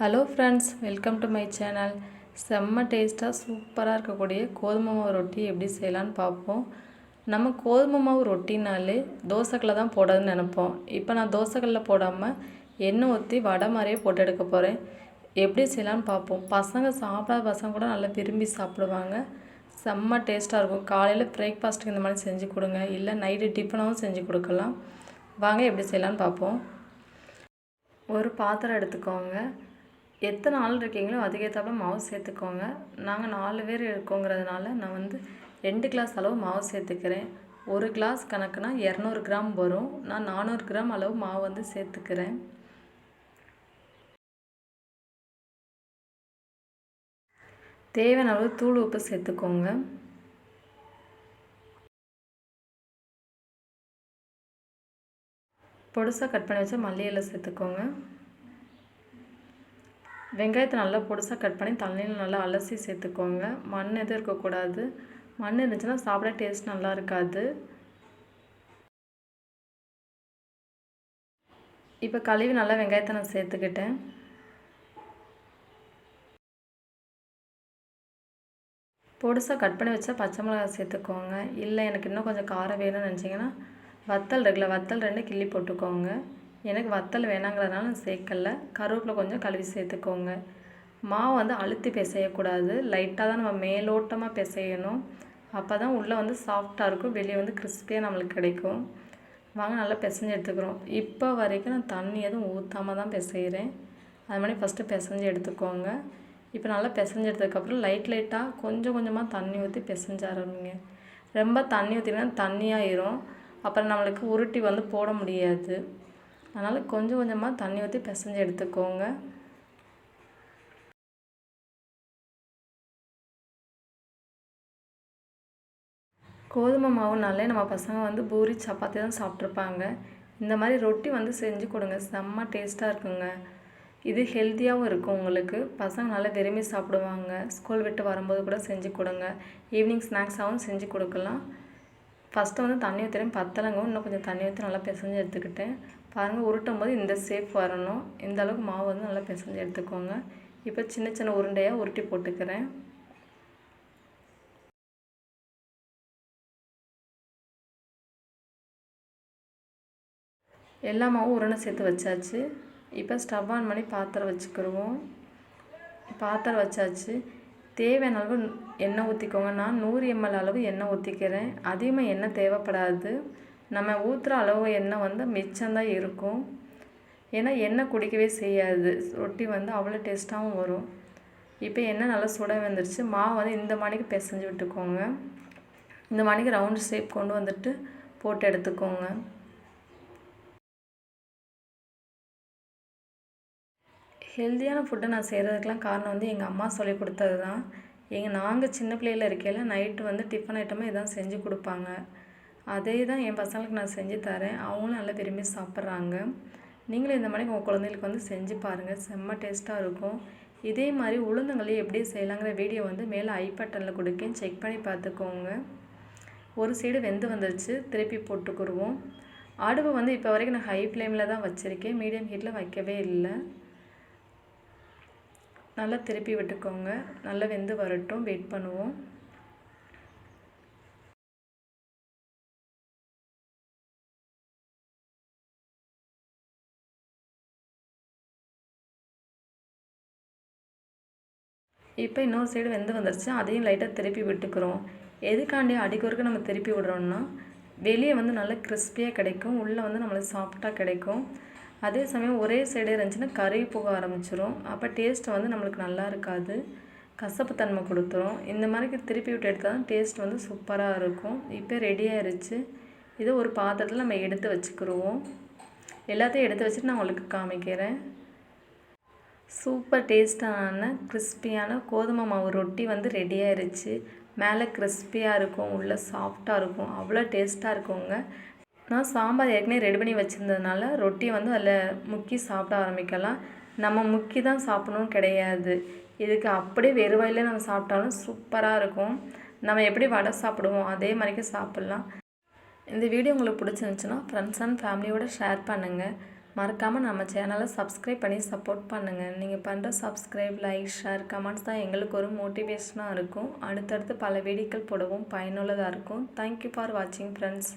Hello friends, welcome to my channel. செம்ம டேஸ்ட்டாக சூப்பராக இருக்கக்கூடிய கோதுமை மாவு ரொட்டி எப்படி செய்யலான்னு பார்ப்போம். நம்ம கோதுமை மாவு ரொட்டினாலே தோசைக்கல்ல தான் போடாதுன்னு நினைப்போம். இப்போ நான் தோசைக்கல்ல போடாமல் எண்ணெய் ஊற்றி வடை மாதிரியே போட்டு எடுக்க போகிறேன். எப்படி செய்யலான்னு பார்ப்போம். சாப்பிடாத பசங்க கூட நல்லா விரும்பி சாப்பிடுவாங்க. செம்ம டேஸ்ட்டாக இருக்கும். காலையில் பிரேக்ஃபாஸ்ட்டுக்கு இந்த மாதிரி செஞ்சு கொடுங்க, இல்லை நைட்டு டிஃபனாகவும் செஞ்சு கொடுக்கலாம். வாங்க எப்படி செய்யலான்னு பார்ப்போம். ஒரு பாத்திரம் எடுத்துக்கோங்க. எத்தனை ஆள் இருக்கீங்களோ அதுக்கேற்றாப்புல மாவு சேர்த்துக்கோங்க. நாங்கள் 4 பேர் இருக்கோங்கிறதுனால நான் 2 கிளாஸ் அளவு மாவு சேர்த்துக்கிறேன். 1 கிளாஸ் கணக்குனா 200 கிராம் வரும். நான் 400 கிராம் அளவு மாவு சேர்த்துக்கிறேன். தேவையான அளவு தூள் உப்பு சேர்த்துக்கோங்க. பொடிசாக கட் பண்ணி வச்ச மல்லி இலை சேர்த்துக்கோங்க. வெங்காயத்தை நல்லா பொடிசாக கட் பண்ணி தண்ணியில் நல்லா அலசி சேர்த்துக்கோங்க. மண் எதுவும் இருக்கக்கூடாது. மண் இருந்துச்சுன்னா சாப்பிட டேஸ்ட் நல்லா இருக்காது. இப்போ கழுவி நல்லா வெங்காயத்தை நான் சேர்த்துக்கிட்டேன். பொடிசாக கட் பண்ணி வச்சா பச்சை மிளகாய் சேர்த்துக்கோங்க. இல்லை எனக்கு இன்னும் கொஞ்சம் காரம் வேணும்னு நினச்சிங்கன்னா வத்தல் இருக்குல்ல, வத்தல் 2 கிள்ளி போட்டுக்கோங்க. எனக்கு வத்தல் வேணாங்கிறதுனால நான் சேர்க்கலை. கருவேப்பிலை கொஞ்சம் கழுவி சேர்த்துக்கோங்க. மாவு அழுத்தி பிசையக்கூடாது. லைட்டாக தான் நம்ம மேலோட்டமாக பிசையணும். அப்போ தான் உள்ளே சாஃப்டாக இருக்கும், வெளியே கிறிஸ்பியாக நம்மளுக்கு கிடைக்கும். வாங்க நல்லா பிசைஞ்சு எடுத்துக்கிறோம். இப்போ வரைக்கும் நான் தண்ணி எதுவும் ஊற்றாமல் தான் பிசைகிறேன். அது மாதிரி ஃபஸ்ட்டு பிசைஞ்சு எடுத்துக்கோங்க. இப்போ நல்லா பிசைஞ்சு எடுத்ததுக்கப்புறம் லைட்டாக கொஞ்சம் கொஞ்சமாக தண்ணி ஊற்றி பிசைஞ்ச ஆரம்பிங்க. ரொம்ப தண்ணி ஊற்றினா தண்ணியாயிரும். அப்புறம் நம்மளுக்கு உருட்டி போட முடியாது. அதனால் கொஞ்சம் கொஞ்சமாக தண்ணி ஊற்றி பிசைஞ்சு எடுத்துக்கோங்க. கோதுமை மாவுனாலே நம்ம பசங்க பூரி சப்பாத்தி தான் சாப்பிட்ருப்பாங்க. இந்த மாதிரி ரொட்டி செஞ்சு கொடுங்க. செம்ம டேஸ்ட்டாக இருக்குங்க. இது ஹெல்த்தியாகவும் இருக்கும். உங்களுக்கு பசங்க நல்லா விரும்பி சாப்பிடுவாங்க. ஸ்கூல் விட்டு வரும்போது கூட செஞ்சு கொடுங்க. ஈவினிங் ஸ்நாக்ஸாகவும் செஞ்சு கொடுக்கலாம். ஃபஸ்ட்டு தண்ணி ஊற்றுறேன், பத்தலைங்க. இன்னும் கொஞ்சம் தண்ணி ஊற்றி நல்லா பிசைஞ்சு எடுத்துக்கிட்டேன். பாருங்கள், உருட்டும் போது இந்த ஷேப் வரணும். இந்த அளவுக்கு மாவு நல்லா பிசைஞ்சு எடுத்துக்கோங்க. இப்போ சின்ன சின்ன உருண்டையாக உருட்டி போட்டுக்கிறேன். எல்லா மாவும் உருண்டை சேர்த்து வச்சாச்சு. இப்போ ஸ்டவ் ஆன் பண்ணி பாத்திரம் வச்சுக்கிடுவோம். பாத்திரம் வச்சாச்சு. தேவையான அளவு எண்ணெய் ஊற்றிக்கோங்க. நான் 100 ml அளவு எண்ணெய் ஊற்றிக்கிறேன். அதிகமாக எண்ணெய் தேவைப்படாது. நம்ம ஊற்றுற அளவு எண்ணெய் மிச்சம்தான் இருக்கும். ஏன்னா எண்ணெய் குடிக்கவே செய்யாது. ரொட்டி அவ்வளோ டேஸ்ட்டாகவும் வரும். இப்போ எண்ணெய் நல்லா சுட வந்துருச்சு. மாவு இந்த மணிக்கு பிசைஞ்சு விட்டுக்கோங்க. இந்த மணிக்கு ரவுண்டு ஷேப் கொண்டு போட்டு எடுத்துக்கோங்க. ஹெல்த்தியான ஃபுட்டை நான் செய்கிறதுக்கெலாம் காரணம் எங்கள் அம்மா சொல்லி கொடுத்தது தான். நாங்கள் சின்ன பிள்ளையில் இருக்கையில் நைட்டு டிஃபன் ஐட்டமாக இதான் செஞ்சு கொடுப்பாங்க. அதே தான் என் பசங்களுக்கு நான் செஞ்சு தரேன். அவங்களும் நல்லா விரும்பி சாப்பிட்றாங்க. நீங்களும் இந்த மாதிரி உங்கள் குழந்தைகளுக்கு செஞ்சு பாருங்கள். செம்ம டேஸ்ட்டாக இருக்கும். இதே மாதிரி உளுந்தங்களி எப்படி செய்யலாங்கிற வீடியோ மேலே ஐ பட்டனில் கொடுக்கேன், செக் பண்ணி பார்த்துக்கோங்க. ஒரு சைடு வெந்து வந்துருச்சு, திருப்பி போட்டுக்குருவோம். அடுப்பு இப்போ வரைக்கும் நான் ஹை ஃப்ளேமில் தான் வச்சுருக்கேன், மீடியம் ஹீட்டில் வைக்கவே இல்லை. நல்லா திருப்பி விட்டுக்கோங்க. நல்லா வெந்து வரட்டும், வெயிட் பண்ணுவோம். இப்போ இன்னொரு சைடு வெந்து வந்துருச்சு, அதையும் லைட்டாக திருப்பி விட்டுக்கிறோம். எதுக்காண்டி அடிக்கொருக்க நம்ம திருப்பி விடுறோம்னா வெளியே நல்லா கிறிஸ்பியாக கிடைக்கும், உள்ளே நம்மளுக்கு சாஃப்டாக கிடைக்கும். அதே சமயம் ஒரே சைடே இருந்துச்சுன்னா கறி போக ஆரம்பிச்சிடும். அப்போ டேஸ்ட் நம்மளுக்கு நல்லா இருக்காது, கசப்பு தன்மை கொடுத்துரும். இந்த மாதிரி திருப்பி விட்டு எடுத்தால் தான் டேஸ்ட் சூப்பராக இருக்கும். இப்போ ரெடி ஆயிடுச்சு. இதை ஒரு பாத்திரத்தில் நம்ம எடுத்து வச்சுக்கிடுவோம். எல்லாத்தையும் எடுத்து வச்சுட்டு நான் உங்களுக்கு காமிக்கிறேன். சூப்பர் டேஸ்டான கிறிஸ்பியான கோதுமை மாவு ரொட்டி ரெடி ஆயிடுச்சு. மேலே கிறிஸ்பியாக இருக்கும், உள்ளே சாஃப்டாக இருக்கும். அவ்வளோ டேஸ்ட்டாக இருக்குங்க. நான் சாம்பார் ஏற்கனவே ரெடி பண்ணி வச்சுருந்ததுனால ரொட்டி அதில் முக்கி சாப்பிட ஆரம்பிக்கலாம். நம்ம முக்கி தான் சாப்பிடணும்னு கிடையாது. இதுக்கு அப்படியே வெறுவாயிலே நம்ம சாப்பிட்டாலும் சூப்பராக இருக்கும். நம்ம எப்படி வடை சாப்பிடுவோம் அதே மாதிரிக்கே சாப்பிட்லாம். இந்த வீடியோ உங்களுக்கு பிடிச்சிருந்துச்சுன்னா ஃப்ரெண்ட்ஸ் அண்ட் ஃபேமிலியோடு ஷேர் பண்ணுங்கள். மறக்காமல் நம்ம சேனலை சப்ஸ்கிரைப் பண்ணி சப்போர்ட் பண்ணுங்கள். நீங்கள் பண்ணுற சப்ஸ்கிரைப், லைக், ஷேர், கமெண்ட்ஸ் தான் எங்களுக்கு ஒரு மோட்டிவேஷனாக இருக்கும். அடுத்தடுத்து பல வீடியோக்கள் போடவும் பயனுள்ளதாக இருக்கும். தேங்க்யூ ஃபார் வாட்சிங் ஃப்ரெண்ட்ஸ்.